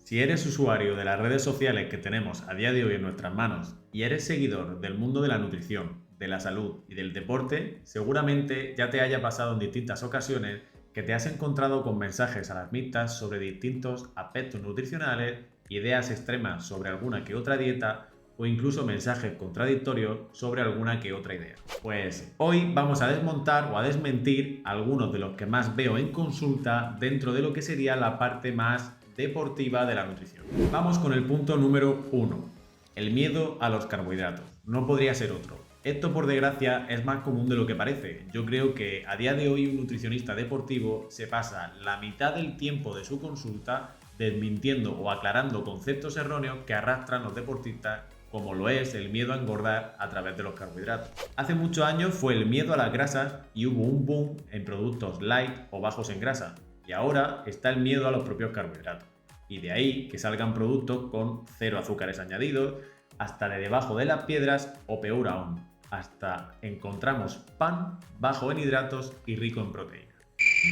Si eres usuario de las redes sociales que tenemos a día de hoy en nuestras manos y eres seguidor del mundo de la nutrición, de la salud y del deporte, seguramente ya te haya pasado en distintas ocasiones que te has encontrado con mensajes alarmistas sobre distintos aspectos nutricionales, ideas extremas sobre alguna que otra dieta o incluso mensajes contradictorios sobre alguna que otra idea. Pues hoy vamos a desmontar o a desmentir algunos de los que más veo en consulta dentro de lo que sería la parte más deportiva de la nutrición. Vamos con el punto número 1, el miedo a los carbohidratos. No podría ser otro. Esto, por desgracia, es más común de lo que parece. Yo creo que a día de hoy un nutricionista deportivo se pasa la mitad del tiempo de su consulta desmintiendo o aclarando conceptos erróneos que arrastran los deportistas, como lo es el miedo a engordar a través de los carbohidratos. Hace muchos años fue el miedo a las grasas y hubo un boom en productos light o bajos en grasa. Y ahora está el miedo a los propios carbohidratos. Y de ahí que salgan productos con cero azúcares añadidos, hasta de debajo de las piedras o peor aún, hasta encontramos pan bajo en hidratos y rico en proteína.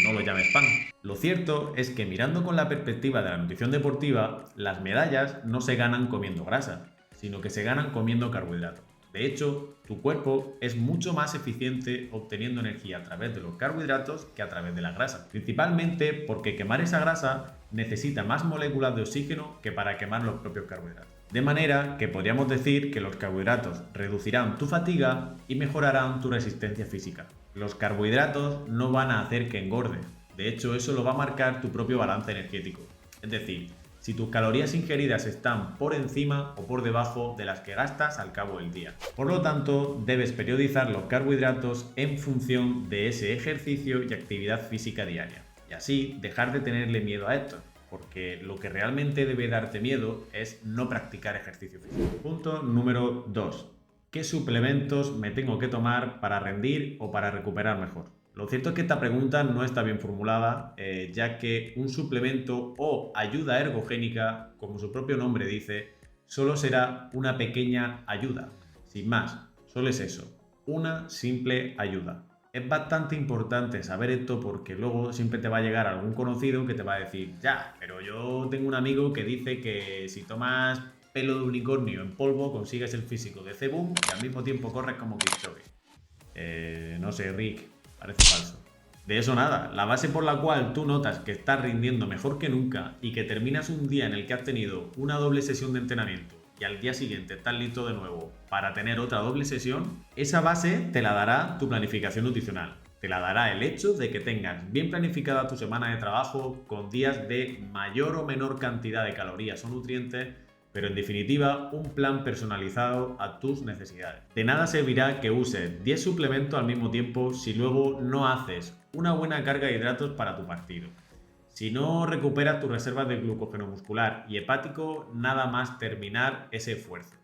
No lo llames pan. Lo cierto es que mirando con la perspectiva de la nutrición deportiva, las medallas no se ganan comiendo grasa, sino que se ganan comiendo carbohidratos. De hecho, tu cuerpo es mucho más eficiente obteniendo energía a través de los carbohidratos que a través de la grasa. Principalmente porque quemar esa grasa necesita más moléculas de oxígeno que para quemar los propios carbohidratos. De manera que podríamos decir que los carbohidratos reducirán tu fatiga y mejorarán tu resistencia física. Los carbohidratos no van a hacer que engordes. De hecho, eso lo va a marcar tu propio balance energético. Es decir, si tus calorías ingeridas están por encima o por debajo de las que gastas al cabo del día. Por lo tanto, debes periodizar los carbohidratos en función de ese ejercicio y actividad física diaria. Y así dejar de tenerle miedo a esto, porque lo que realmente debe darte miedo es no practicar ejercicio físico. Punto número 2. ¿Qué suplementos me tengo que tomar para rendir o para recuperar mejor? Lo cierto es que esta pregunta no está bien formulada, ya que un suplemento o ayuda ergogénica, como su propio nombre dice, solo será una pequeña ayuda. Sin más, solo es eso, una simple ayuda. Es bastante importante saber esto porque luego siempre te va a llegar algún conocido que te va a decir, ya, pero yo tengo un amigo que dice que si tomas pelo de unicornio en polvo consigues el físico de Cebum y al mismo tiempo corres como Kipchoge. No sé, Rick, parece falso. De eso nada, la base por la cual tú notas que estás rindiendo mejor que nunca y que terminas un día en el que has tenido una doble sesión de entrenamiento y al día siguiente estás listo de nuevo para tener otra doble sesión, esa base te la dará tu planificación nutricional. Te la dará el hecho de que tengas bien planificada tu semana de trabajo con días de mayor o menor cantidad de calorías o nutrientes, pero en definitiva un plan personalizado a tus necesidades. De nada servirá que uses 10 suplementos al mismo tiempo si luego no haces una buena carga de hidratos para tu partido. Si no recuperas tus reservas de glucógeno muscular y hepático, nada más terminar ese esfuerzo.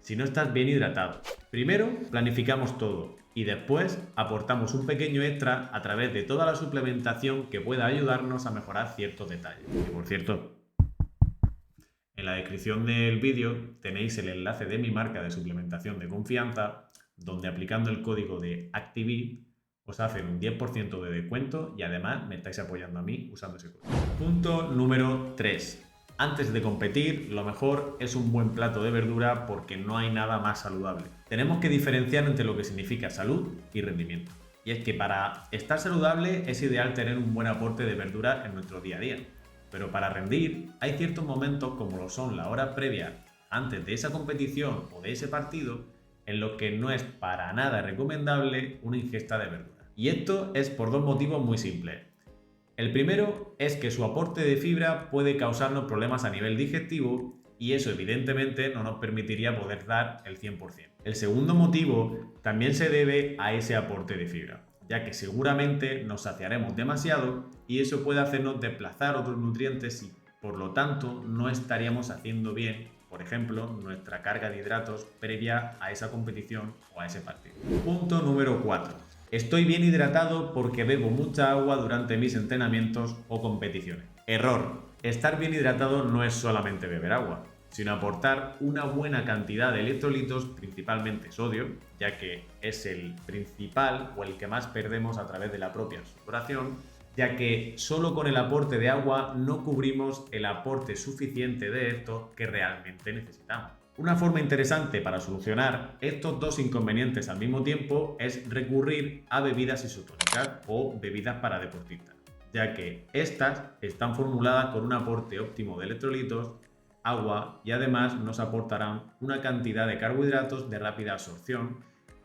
Si no estás bien hidratado. Primero planificamos todo y después aportamos un pequeño extra a través de toda la suplementación que pueda ayudarnos a mejorar ciertos detalles. Y por cierto, en la descripción del vídeo tenéis el enlace de mi marca de suplementación de confianza, donde aplicando el código de ACTIVIT os hacen un 10% de descuento y además me estáis apoyando a mí usando ese código. Punto número 3. Antes de competir, lo mejor es un buen plato de verdura porque no hay nada más saludable. Tenemos que diferenciar entre lo que significa salud y rendimiento. Y es que para estar saludable es ideal tener un buen aporte de verdura en nuestro día a día. Pero para rendir hay ciertos momentos como lo son la hora previa antes de esa competición o de ese partido en los que no es para nada recomendable una ingesta de verdura. Y esto es por dos motivos muy simples. El primero es que su aporte de fibra puede causarnos problemas a nivel digestivo y eso evidentemente no nos permitiría poder dar el 100%. El segundo motivo también se debe a ese aporte de fibra, ya que seguramente nos saciaremos demasiado y eso puede hacernos desplazar otros nutrientes y por lo tanto no estaríamos haciendo bien, por ejemplo, nuestra carga de hidratos previa a esa competición o a ese partido. Punto número 4. Estoy bien hidratado porque bebo mucha agua durante mis entrenamientos o competiciones. Error. Estar bien hidratado no es solamente beber agua, sino aportar una buena cantidad de electrolitos, principalmente sodio, ya que es el principal o el que más perdemos a través de la propia sudoración, ya que solo con el aporte de agua no cubrimos el aporte suficiente de estos que realmente necesitamos. Una forma interesante para solucionar estos dos inconvenientes al mismo tiempo es recurrir a bebidas isotónicas o bebidas para deportistas, ya que estas están formuladas con un aporte óptimo de electrolitos, agua y además nos aportarán una cantidad de carbohidratos de rápida absorción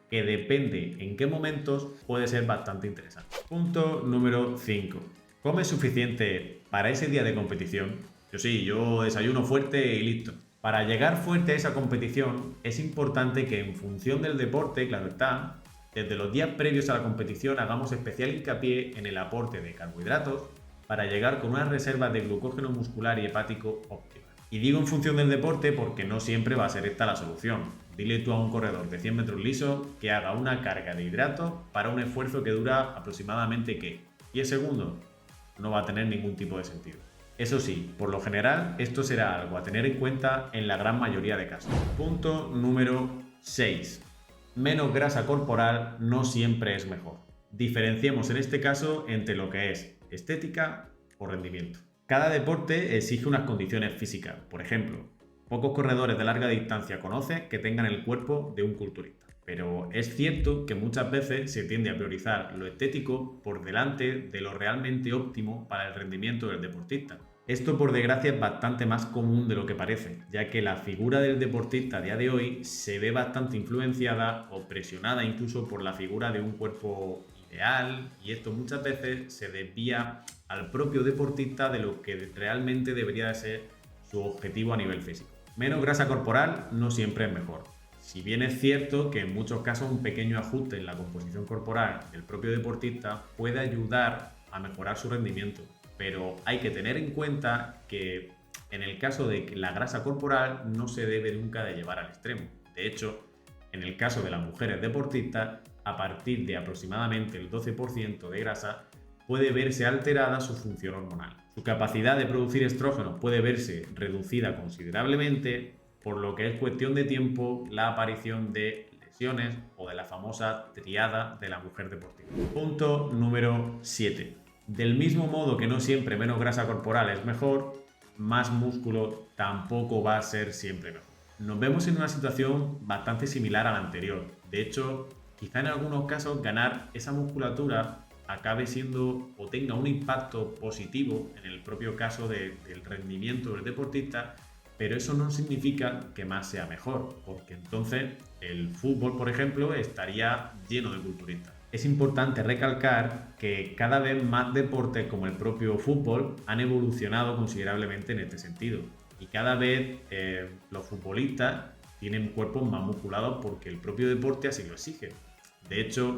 que depende en qué momentos puede ser bastante interesante. Punto número 5. ¿Comes suficiente para ese día de competición? Yo desayuno fuerte y listo. Para llegar fuerte a esa competición es importante que en función del deporte, claro está, desde los días previos a la competición hagamos especial hincapié en el aporte de carbohidratos para llegar con unas reservas de glucógeno muscular y hepático óptimas. Y digo en función del deporte porque no siempre va a ser esta la solución. Dile tú a un corredor de 100 metros lisos que haga una carga de hidratos para un esfuerzo que dura aproximadamente ¿qué? 10 segundos. No va a tener ningún tipo de sentido. Eso sí, por lo general, esto será algo a tener en cuenta en la gran mayoría de casos. Punto número 6. Menos grasa corporal no siempre es mejor. Diferenciemos en este caso entre lo que es estética o rendimiento. Cada deporte exige unas condiciones físicas. Por ejemplo, pocos corredores de larga distancia conocen que tengan el cuerpo de un culturista. Pero es cierto que muchas veces se tiende a priorizar lo estético por delante de lo realmente óptimo para el rendimiento del deportista. Esto por desgracia es bastante más común de lo que parece, ya que la figura del deportista a día de hoy se ve bastante influenciada o presionada incluso por la figura de un cuerpo ideal, y esto muchas veces se desvía al propio deportista de lo que realmente debería de ser su objetivo a nivel físico. Menos grasa corporal no siempre es mejor. Si bien es cierto que en muchos casos un pequeño ajuste en la composición corporal del propio deportista puede ayudar a mejorar su rendimiento, pero hay que tener en cuenta que en el caso de que la grasa corporal no se debe nunca de llevar al extremo. De hecho, en el caso de las mujeres deportistas, a partir de aproximadamente el 12% de grasa puede verse alterada su función hormonal. Su capacidad de producir estrógenos puede verse reducida considerablemente, por lo que es cuestión de tiempo la aparición de lesiones o de la famosa triada de la mujer deportiva. Punto número 7. Del mismo modo que no siempre menos grasa corporal es mejor, más músculo tampoco va a ser siempre mejor. Nos vemos en una situación bastante similar a la anterior. De hecho, quizá en algunos casos ganar esa musculatura acabe siendo o tenga un impacto positivo en el propio caso del rendimiento del deportista, pero eso no significa que más sea mejor, porque entonces el fútbol, por ejemplo, estaría lleno de culturistas. Es importante recalcar que cada vez más deportes como el propio fútbol han evolucionado considerablemente en este sentido, y cada vez los futbolistas tienen cuerpos más musculados porque el propio deporte así lo exige. De hecho,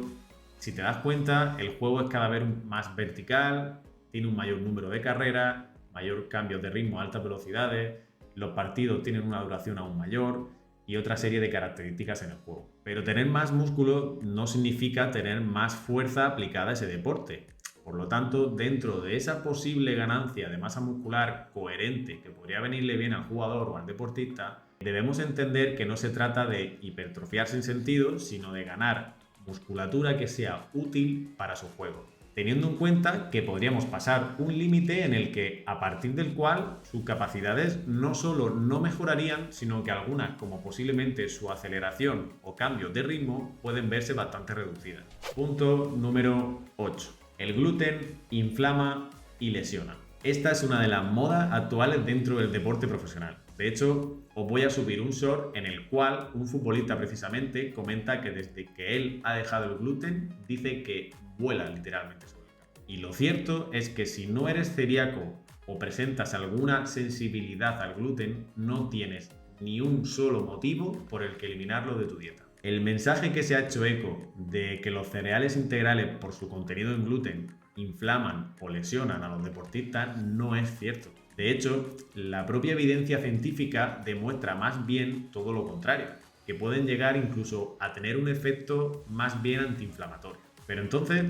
si te das cuenta, el juego es cada vez más vertical, tiene un mayor número de carreras, mayor cambios de ritmo a altas velocidades, los partidos tienen una duración aún mayor y otra serie de características en el juego. Pero tener más músculo no significa tener más fuerza aplicada a ese deporte. Por lo tanto, dentro de esa posible ganancia de masa muscular coherente que podría venirle bien al jugador o al deportista, debemos entender que no se trata de hipertrofiar sin sentido, sino de ganar musculatura que sea útil para su juego, teniendo en cuenta que podríamos pasar un límite en el que a partir del cual sus capacidades no solo no mejorarían, sino que algunas, como posiblemente su aceleración o cambio de ritmo, pueden verse bastante reducidas. Punto número 8. El gluten inflama y lesiona. Esta es una de las modas actuales dentro del deporte profesional. De hecho, os voy a subir un short en el cual un futbolista precisamente comenta que desde que él ha dejado el gluten, dice que vuela literalmente sobre el campo. Y lo cierto es que si no eres celíaco o presentas alguna sensibilidad al gluten, no tienes ni un solo motivo por el que eliminarlo de tu dieta. El mensaje que se ha hecho eco de que los cereales integrales por su contenido en gluten inflaman o lesionan a los deportistas no es cierto. De hecho, la propia evidencia científica demuestra más bien todo lo contrario, que pueden llegar incluso a tener un efecto más bien antiinflamatorio. Pero entonces,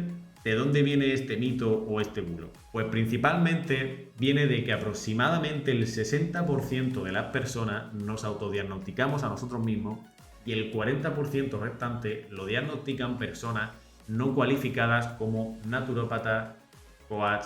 ¿de dónde viene este mito o este bulo? Pues principalmente viene de que aproximadamente el 60% de las personas nos autodiagnosticamos a nosotros mismos y el 40% restante lo diagnostican personas no cualificadas como naturópatas, coach,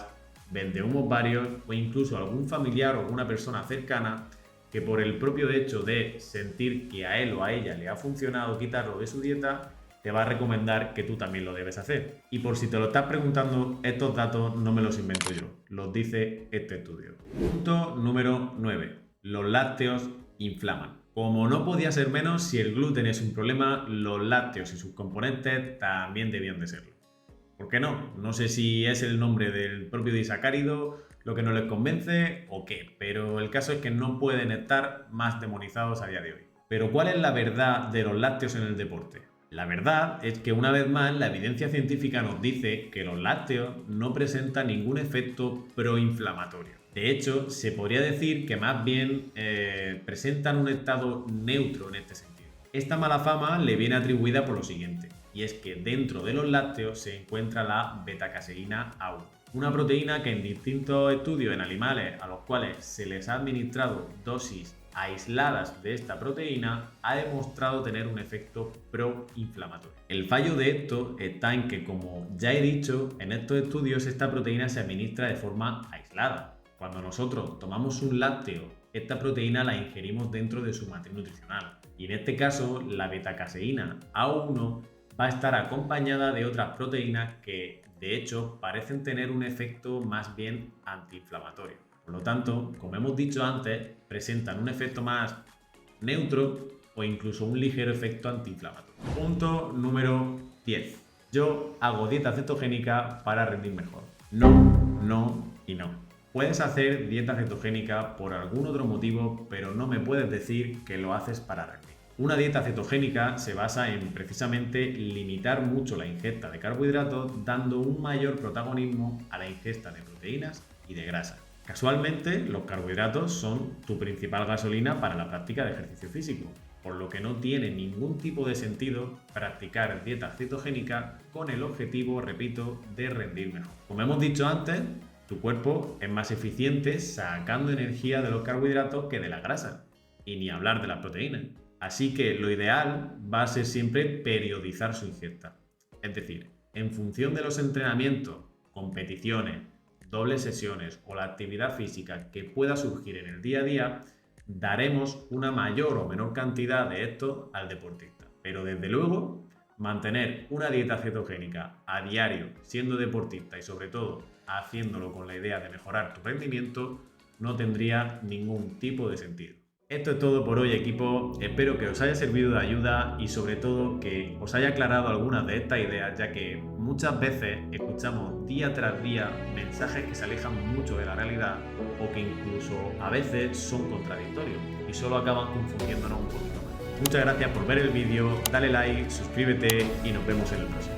vendehumos varios o incluso algún familiar o alguna persona cercana que por el propio hecho de sentir que a él o a ella le ha funcionado quitarlo de su dieta, te va a recomendar que tú también lo debes hacer. Y por si te lo estás preguntando, estos datos no me los invento yo, los dice este estudio. Punto número 9. Los lácteos inflaman. Como no podía ser menos, si el gluten es un problema, los lácteos y sus componentes también debían de serlo. ¿Por qué no? No sé si es el nombre del propio disacárido lo que no les convence o qué, pero el caso es que no pueden estar más demonizados a día de hoy. Pero ¿cuál es la verdad de los lácteos en el deporte? La verdad es que una vez más la evidencia científica nos dice que los lácteos no presentan ningún efecto proinflamatorio. De hecho, se podría decir que más bien presentan un estado neutro en este sentido. Esta mala fama le viene atribuida por lo siguiente, y es que dentro de los lácteos se encuentra la betacaseína A1, una proteína que en distintos estudios en animales a los cuales se les ha administrado dosis aisladas de esta proteína ha demostrado tener un efecto proinflamatorio. El fallo de esto está en que, como ya he dicho, en estos estudios esta proteína se administra de forma aislada. Cuando nosotros tomamos un lácteo, esta proteína la ingerimos dentro de su matriz nutricional. Y en este caso, la betacaseína A1 va a estar acompañada de otras proteínas que, de hecho, parecen tener un efecto más bien antiinflamatorio. Por lo tanto, como hemos dicho antes, presentan un efecto más neutro o incluso un ligero efecto antiinflamatorio. Punto número 10. Yo hago dieta cetogénica para rendir mejor. No, no y no. Puedes hacer dieta cetogénica por algún otro motivo, pero no me puedes decir que lo haces para rendir. Una dieta cetogénica se basa en precisamente limitar mucho la ingesta de carbohidratos, dando un mayor protagonismo a la ingesta de proteínas y de grasa. Casualmente, los carbohidratos son tu principal gasolina para la práctica de ejercicio físico, por lo que no tiene ningún tipo de sentido practicar dieta cetogénica con el objetivo, repito, de rendir mejor. Como hemos dicho antes, tu cuerpo es más eficiente sacando energía de los carbohidratos que de la grasa, y ni hablar de las proteínas. Así que lo ideal va a ser siempre periodizar su ingesta. Es decir, en función de los entrenamientos, competiciones, dobles sesiones o la actividad física que pueda surgir en el día a día, daremos una mayor o menor cantidad de esto al deportista. Pero desde luego, mantener una dieta cetogénica a diario siendo deportista y sobre todo haciéndolo con la idea de mejorar tu rendimiento no tendría ningún tipo de sentido. Esto es todo por hoy, equipo. Espero que os haya servido de ayuda y sobre todo que os haya aclarado algunas de estas ideas, ya que muchas veces escuchamos día tras día mensajes que se alejan mucho de la realidad o que incluso a veces son contradictorios y solo acaban confundiéndonos un poquito más. Muchas gracias por ver el vídeo, dale like, suscríbete y nos vemos en el próximo.